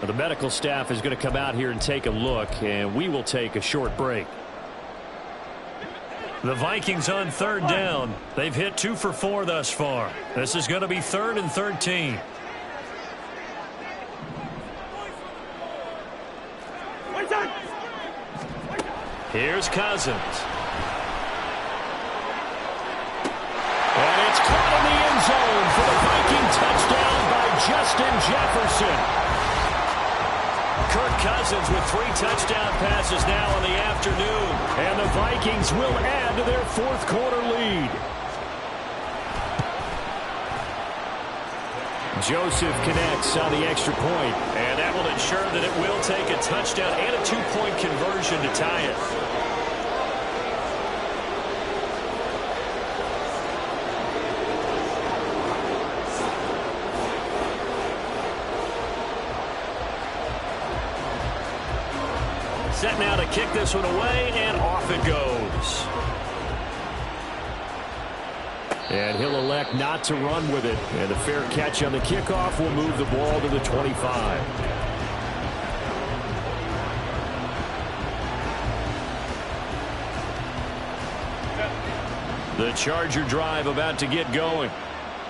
The medical staff is going to come out here and take a look, and we will take a short break. The Vikings on 3rd down. They've hit 2 for 4 thus far. This is going to be 3rd and 13. Here's Cousins. And it's caught in the end zone for the Viking touchdown by Justin Jefferson. Kirk Cousins with 3 touchdown passes now in the afternoon. And the Vikings will add to their 4th quarter lead. Joseph connects on the extra point, and that will ensure that it will take a touchdown and a 2-point conversion to tie it. Set now to kick this one away, and off it goes. And he'll elect not to run with it. And a fair catch on the kickoff will move the ball to the 25. The Charger drive about to get going.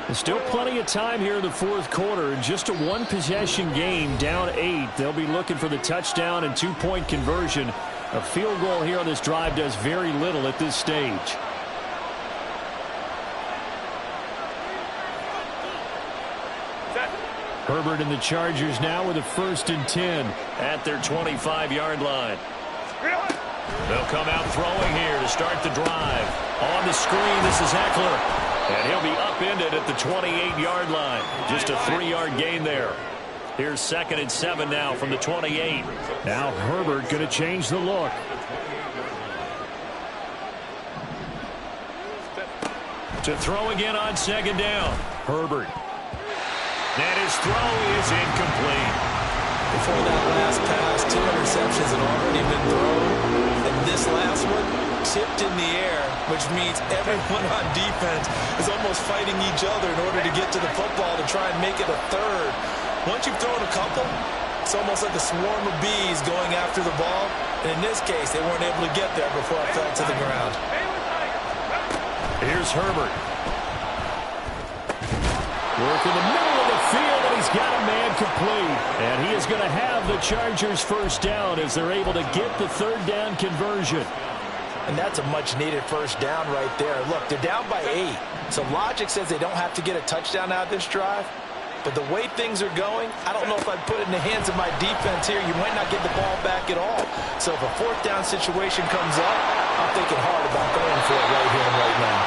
There's still plenty of time here in the 4th quarter. Just a 1-possession game, down 8. They'll be looking for the touchdown and 2-point conversion. A field goal here on this drive does very little at this stage. Herbert and the Chargers now with a 1st and 10 at their 25-yard line. They'll come out throwing here to start the drive. On the screen, this is Eckler. And he'll be upended at the 28-yard line. Just a 3-yard gain there. Here's 2nd and 7 now from the 28. Now Herbert going to change the look. To throw again on 2nd down. Herbert. And his throw is incomplete. Before that last pass, 2 interceptions had already been thrown. And this last one tipped in the air, which means everyone on defense is almost fighting each other in order to get to the football to try and make it a 3rd. Once you've thrown a couple, it's almost like a swarm of bees going after the ball. And in this case, they weren't able to get there before it fell to the ground. Here's Herbert. Work in the middle of the field, and he's got a man complete. And he is going to have the Chargers 1st down as they're able to get the 3rd down conversion. And that's a much-needed 1st down right there. Look, they're down by 8. So logic says they don't have to get a touchdown out of this drive. But the way things are going, I don't know if I'd put it in the hands of my defense here. You might not get the ball back at all. So if a 4th down situation comes up, I'm thinking hard about going for it right here and right now.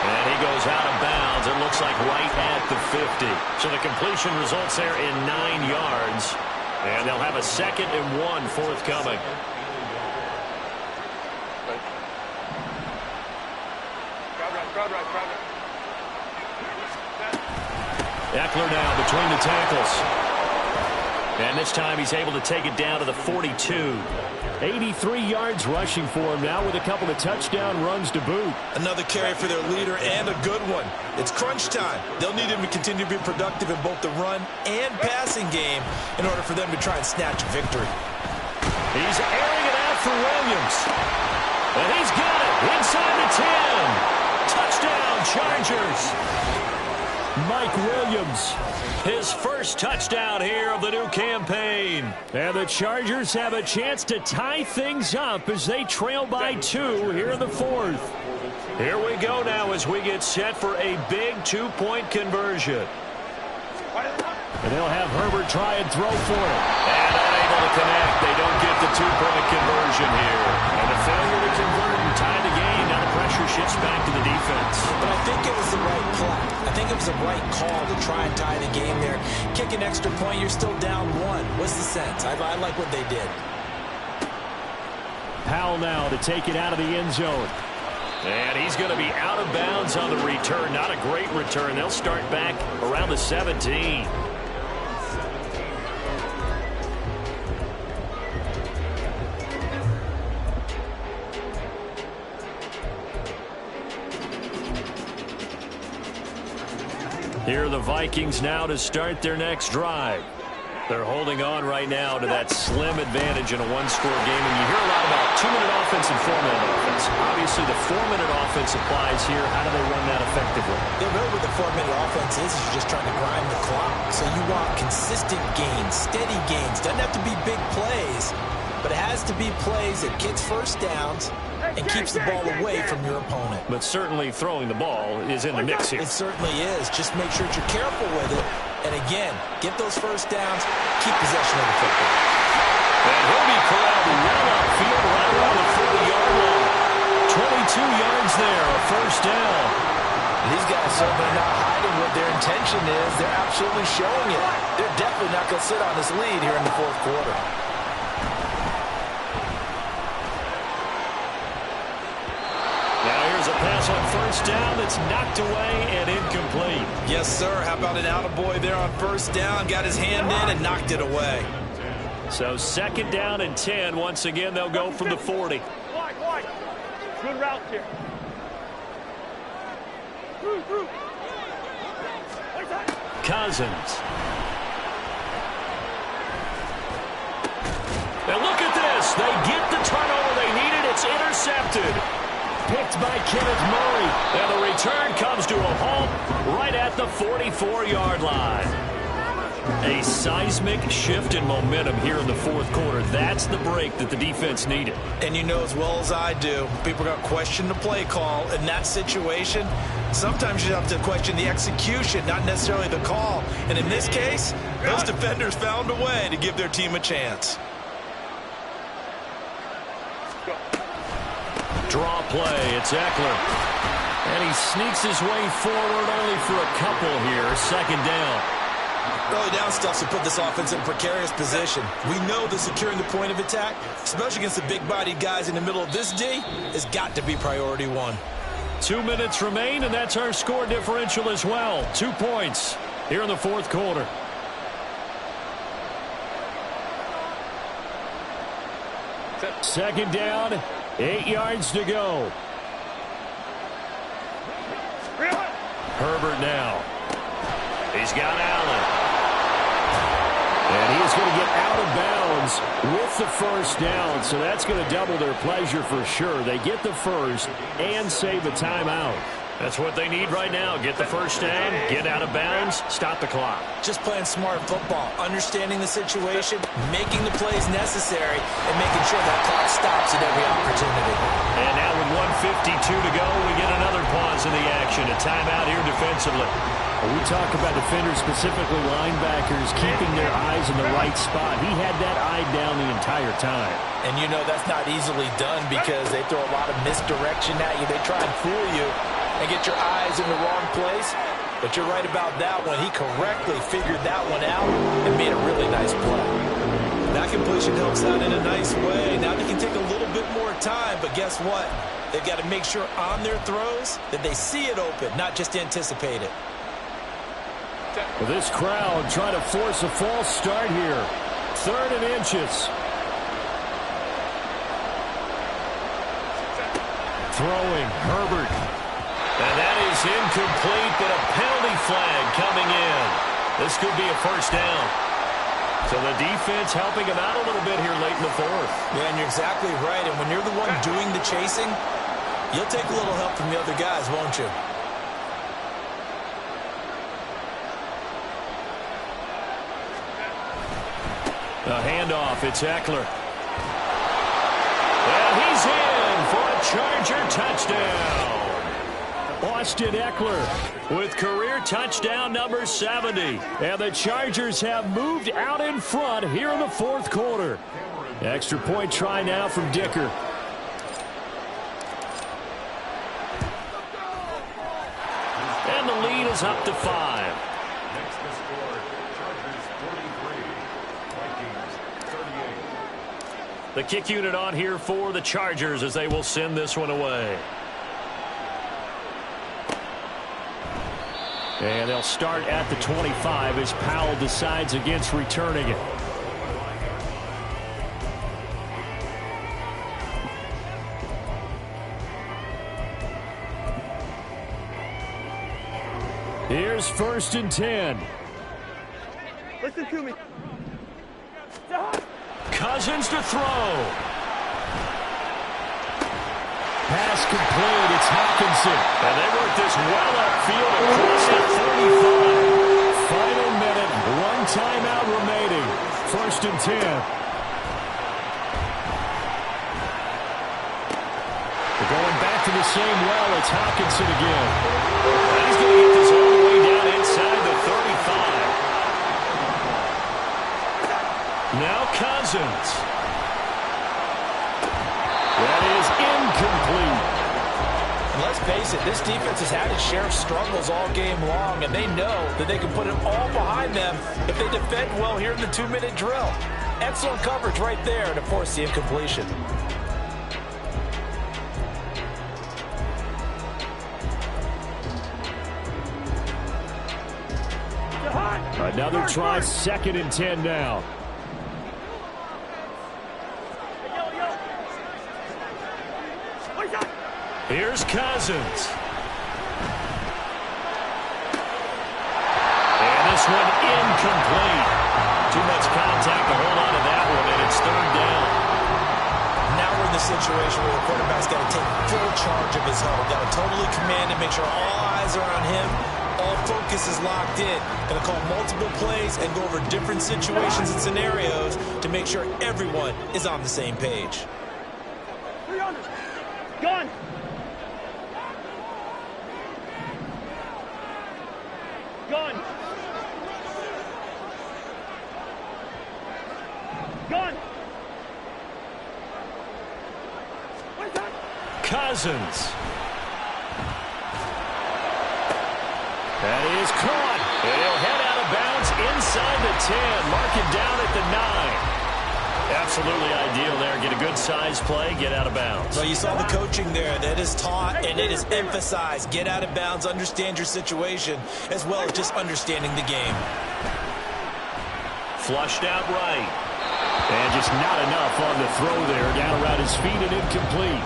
And he goes out of bounds. It looks like right at the 50. So the completion results there in 9 yards. And they'll have a 2nd and 1 forthcoming. Eckler now between the tackles. And this time he's able to take it down to the 42. 83 yards rushing for him now with a couple of touchdown runs to boot. Another carry for their leader and a good one. It's crunch time. They'll need him to continue to be productive in both the run and passing game in order for them to try and snatch a victory. He's airing it out for Williams. And he's got it inside the 10. Touchdown, Chargers. Mike Williams, his first touchdown here of the new campaign. And the Chargers have a chance to tie things up as they trail by 2 here in the 4th. Here we go now as we get set for a big 2-point conversion. And they'll have Herbert try and throw for it. And unable to connect. They don't get the 2-point conversion here. And the failure to convert and tie the game. Now the pressure shifts back to the defense. But I think it was the right play. I think it was the right call to try and tie the game there. Kick an extra point, you're still down 1. What's the sense? I like what they did. Powell now to take it out of the end zone. And he's going to be out of bounds on the return. Not a great return. They'll start back around the 17. Here are the Vikings now to start their next drive. They're holding on right now to that slim advantage in a one-score game. And you hear a lot about 2-minute offense and 4-minute offense. Obviously, the 4-minute offense applies here. How do they run that effectively? They're really what the 4-minute offense is you're just trying to grind the clock. So you want consistent gains, steady gains. Doesn't have to be big plays, but it has to be plays that gets first downs and keeps the ball away from your opponent. But certainly throwing the ball is in the mix here. It certainly is. Just make sure that you're careful with it. And again, get those first downs, keep possession of the football. And he'll be corralled well upfield right around the 40-yard line. 22 yards there, a first down. These guys certainly not hiding what their intention is. They're absolutely showing it. They're definitely not going to sit on this lead here in the 4th quarter. A pass on first down that's knocked away and incomplete. Yes, sir. How about an attaboy there on first down? Got his hand in and knocked it away. So 2nd down and 10. Once again, they'll go from the 40. Good route here. Cousins. And look at this. They get the turnover they needed. It's intercepted. Picked by Kenneth Murray. And the return comes to a halt right at the 44-yard line. A seismic shift in momentum here in the 4th quarter. That's the break that the defense needed. And you know as well as I do, people are going to question the play call in that situation. Sometimes you have to question the execution, not necessarily the call. And in this case, those defenders found a way to give their team a chance. Draw play, it's Eckler. And he sneaks his way forward only for a couple here. 2nd down. Early down stuff to put this offense in a precarious position. We know that securing the point of attack, especially against the big-bodied guys in the middle of this D, has got to be priority 1. 2 minutes remain, and that's our score differential as well. 2 points here in the 4th quarter. Second down. 8 yards to go. Herbert now. He's got Allen. And he's going to get out of bounds with the first down. So that's going to double their pleasure for sure. They get the first and save a timeout. That's what they need right now. Get the first down, get out of bounds, stop the clock. Just playing smart football, understanding the situation, making the plays necessary, and making sure that clock stops at every opportunity. And now with 1:52 to go, we get another pause in the action. A timeout here defensively. We talk about defenders, specifically linebackers, keeping their eyes in the right spot. He had that eye down the entire time. And you know that's not easily done because they throw a lot of misdirection at you. They try and fool you and get your eyes in the wrong place. But you're right about that one. He correctly figured that one out and made a really nice play. That completion helps out in a nice way. Now they can take a little bit more time, but guess what? They've got to make sure on their throws that they see it open, not just anticipate it. Well, this crowd trying to force a false start here. 3rd and inches. Throwing, Herbert. And that is incomplete, but a penalty flag coming in. This could be a first down. So the defense helping him out a little bit here late in the 4th. Yeah, and you're exactly right. And when you're the one doing the chasing, you'll take a little help from the other guys, won't you? A handoff, it's Eckler. And he's in for a Charger touchdown. Austin Eckler with career touchdown number 70. And the Chargers have moved out in front here in the 4th quarter. Extra point try now from Dicker. And the lead is up to 5. The kick unit on here for the Chargers as they will send this one away. And they'll start at the 25 as Powell decides against returning it. Here's 1st and 10. Listen to me. Cousins to throw. Pass complete. It's Hawkinson. And they work this well upfield across the 35. Final minute. 1 timeout remaining. 1st and 10. They're going back to the same well. It's Hawkinson again. And he's going to get this all the way down inside the 35. Now Cousins. That is incomplete. And let's face it, this defense has had its share of struggles all game long, and they know that they can put it all behind them if they defend well here in the 2-minute drill. Excellent coverage right there to force the incompletion. Another try, 2nd and 10 now. Here's Cousins. And this one incomplete. Too much contact to hold on to that one, and it's 3rd down. Now we're in the situation where the quarterback's got to take full charge of his huddle. Got to totally command and make sure all eyes are on him. All focus is locked in. Going to call multiple plays and go over different situations and scenarios to make sure everyone is on the same page. Gun! Gun! Gun! Cousins. That is caught. And he'll head out of bounds inside the 10. Mark it down at the 9. Absolutely ideal there. Get a good size play, get out of bounds. Well, you saw the coaching there. That is taught and it is emphasized. Get out of bounds, understand your situation, as well as just understanding the game. Flushed out right. And just not enough on the throw there. Down around his feet and incomplete.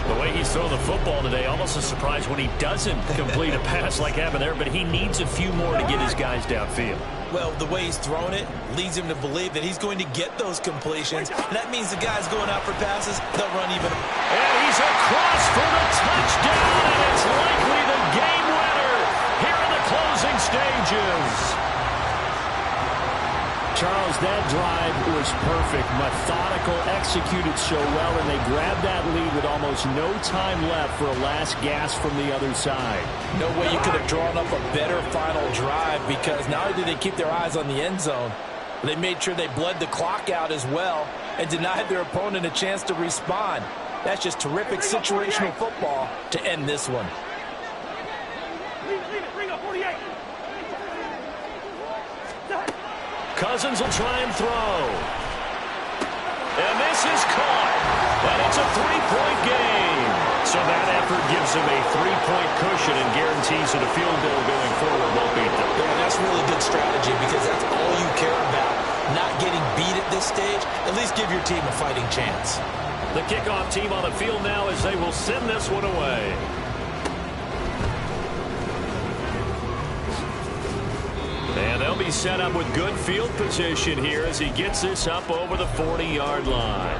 The way he's thrown the football today, almost a surprise when he doesn't complete a pass like happened there, but he needs a few more to get his guys downfield. Well, the way he's thrown it leads him to believe that he's going to get those completions. And that means the guys going out for passes, they'll run even. And he's across for the touchdown, and it's likely the game winner here in the closing stages. Charles, that drive was perfect, methodical, executed so well, and they grabbed that lead with almost no time left for a last gasp from the other side. No way you could have drawn up a better final drive, because not only did they keep their eyes on the end zone, they made sure they bled the clock out as well and denied their opponent a chance to respond. That's just terrific situational football to end this one. Leave it, bring up 48. Cousins will try and throw. And this is caught. And it's a 3-point game. So that effort gives him a 3-point cushion and guarantees that a field goal going forward won't beat them. Yeah, that's really good strategy, because that's all you care about. not getting beat at this stage, at least give your team a fighting chance. The kickoff team on the field now as they will send this one away. And they'll be set up with good field position here as he gets this up over the 40-yard line.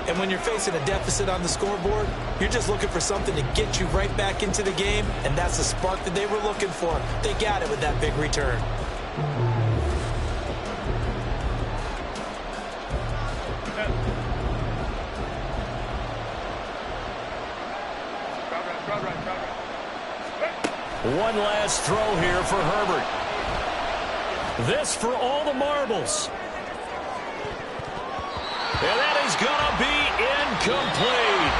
And when you're facing a deficit on the scoreboard, you're just looking for something to get you right back into the game, and that's the spark that they were looking for. They got it with that big return. One last throw here for Herbert. This for all the marbles. And that is going to be incomplete.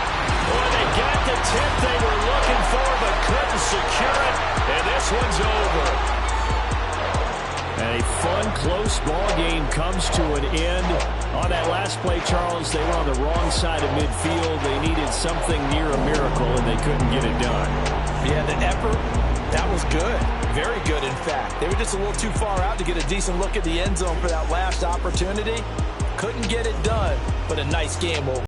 Boy, they got the tip they were looking for but couldn't secure it. And this one's over. A fun, close ball game comes to an end. On that last play, Charles, they were on the wrong side of midfield. They needed something near a miracle, and they couldn't get it done. Yeah, the effort, that was good. Very good, in fact. They were just a little too far out to get a decent look at the end zone for that last opportunity. Couldn't get it done, but a nice game overall.